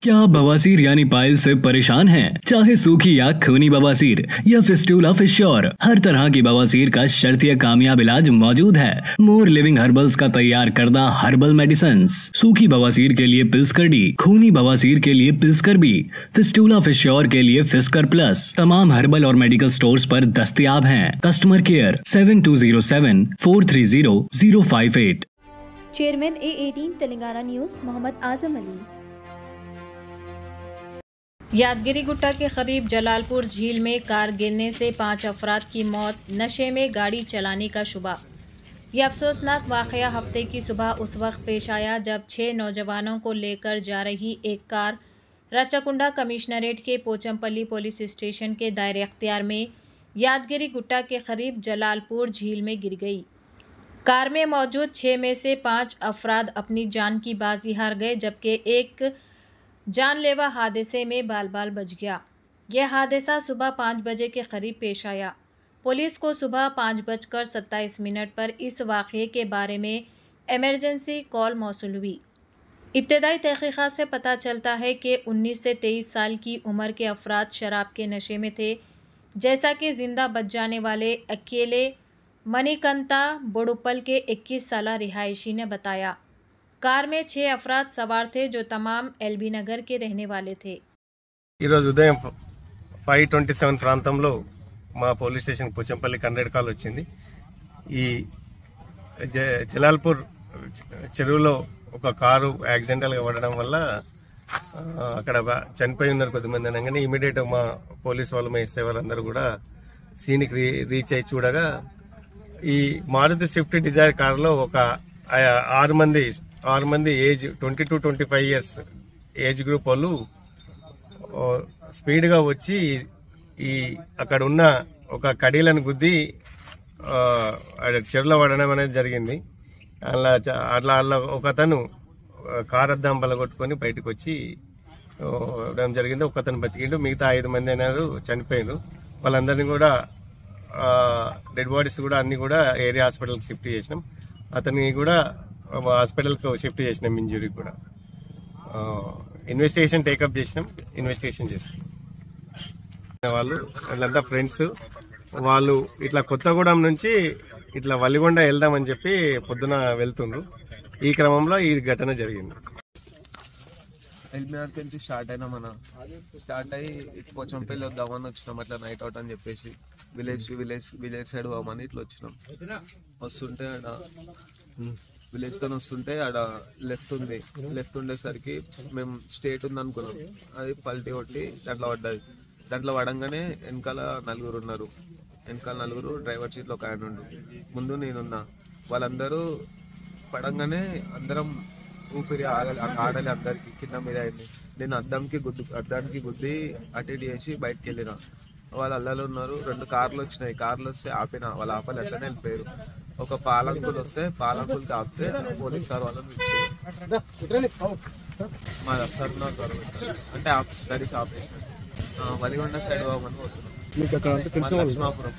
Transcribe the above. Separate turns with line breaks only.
क्या आप बवासीर यानी पाइल से परेशान हैं? चाहे सूखी या खूनी बवासीर या फिस्टूला फिश्योर, हर तरह की बवासीर का शर्तीय कामयाब इलाज मौजूद है। मोर लिविंग हर्बल्स का तैयार करदा हर्बल मेडिसिन। सूखी बवासीर के लिए पिल्सकर डी, खूनी बवासीर के लिए पिल्सकर बी, फिस्टूला फिश्योर के लिए फिस्कर प्लस तमाम हर्बल और मेडिकल स्टोर्स पर दस्तयाब हैं। Customer care 7207-430-058।
Chairman A18 Telangana news Mohammad Azam Ali.
Yadagiri Gutta के करीब जलालपुर झील में कार गिरने से 5 अफराद की मौत, नशे में गाड़ी चलाने का शुबा। यह अफसोसनाक वाक़या हफ्ते की सुबह उस वक्त पेश आया जब 6 नौजवानों को लेकर जा रही एक कार रचाकुंडा कमिश्नरेट के पोचमपल्ली पुलिस स्टेशन के दायरे अख्तियार में यादगिरी गुट्टा के करीब जलालपुर झील में गिर गई। कार में मौजूद 6 में से 5 अफराद अपनी जान की बाजी हार गए, जबकि एक जानलेवा हादसे में बाल बाल बच गया। यह हादसा सुबह 5 बजे के करीब पेश आया। पुलिस को सुबह 5:27 पर इस वाक़ये के बारे में इमरजेंसी कॉल मौसूल हुई। इब्तदाई तहक़ीक़ात से पता चलता है कि 19 से 23 साल की उम्र के अफराद शराब के नशे में थे, जैसा कि जिंदा बच जाने वाले अकेले मणिकंता बोडुपल के 21 साला रिहायशी ने बताया। कार में 6 अफराद सवार थे जो तमाम एलबी नगर के रहने वाले थे।
उदయం 5:27 ప్రాంతంలో మా పోలీస్ స్టేషన్ పోచంపల్లి కండ్రెడ్ కాల్ వచ్చింది। ఈ జలాల్పూర్ చెరువులో ఒక కారు యాక్సిడెంటల్ గా పడడం వల్ల అక్కడ చనిపోయి ఉన్నారు కొద్దిమంది అనగానే ఇమీడియట్ మా పోలీస్ వాళ్ళు మా ఎస్ఐ వాళ్ళందరూ కూడా సీన్ కి రీచ్ అయ్యి చూడగా ఈ మారుతి స్విఫ్ట్ డిజైర్ కారులో ఒక 6 మంది age 20 to 25 years age group వాళ్ళు స్పీడ్ గా వచ్చి ఈ అక్కడ ఉన్న ఒక కడీలను గుద్ది చెరువులో పడడం అనేది జరిగింది। అట్లా ఒక అతను కార్ అద్దం పలగొట్టుకొని బయటకు వచ్చి ఇవ్వడం జరిగింది। ఒక అతను బతికిండు, మిగతా 5 మంది అయినారు చనిపోయారు। వాళ్ళందరినీ కూడా డెడ్ బాడీస్ కూడా అన్ని కూడా ఏరియా హాస్పిటల్కి షిఫ్ట్ చేసినాం। అతన్ని కూడా హాస్పిటల్కి షిఫ్ట్ చేసినాం। ఇంజురీ కూడా ఇన్వెస్టిగేషన్ టేకప్ చేసినాం, ఇన్వెస్టిగేషన్ చేస్తున్నాం। వాళ్ళంతా ఫ్రెండ్స్, వాళ్ళు ఇట్లా కొత్తగూడెం నుంచి ఇట్లా వలిగొండ వెళ్దామని చెప్పి పొద్దున వెళ్తుండ్రు। ఈ క్రమంలో ఈ ఘటన జరిగింది।
ఎల్బీఆర్ నుంచి స్టార్ట్ అయ్యి పోచంపల్లి వద్దామని వచ్చినాం, అట్లా నైట్ అవుట్ అని చెప్పేసి విలేజ్ సైడ్ పోమని ఇట్లా వచ్చినాం। వస్తుంటే విలేజ్ తో వస్తుంటే ఆడ లెఫ్ట్ ఉండేసరికి మేము స్టేట్ ఉంది అనుకున్నాం, అది పల్టీ కొట్టి దాంట్లో పడంగానే వెనకాల 4 ఉన్నారు। వెనకాల 4 డ్రైవర్ సీట్లో ఒక ఆయన ఉండు, ముందు నేనున్నా। వాళ్ళందరూ పడంగానే అందరం ఊపిరి ఆడలే, అందరికి కింద మీద అయింది। నేను అద్దానికి గుద్ది అటు చేసి బయటకు వెళ్ళిన। వాళ్ళు అల్లలో ఉన్నారు, 2 కార్లు వచ్చినాయి, కార్లు వస్తే ఆపిన, వాళ్ళు ఆపలు అట్లనే వెళ్ళిపోయారు। ఒక పాలంకులు వస్తే పాలంకులకి ఆపితే పోలీస్ సార్ వాళ్ళని మా సార్ అంటే స్టడీస్ ఆపేసి వలిగొండ సైడ్ పోమని పోతున్నాం। లక్ష్మాపురం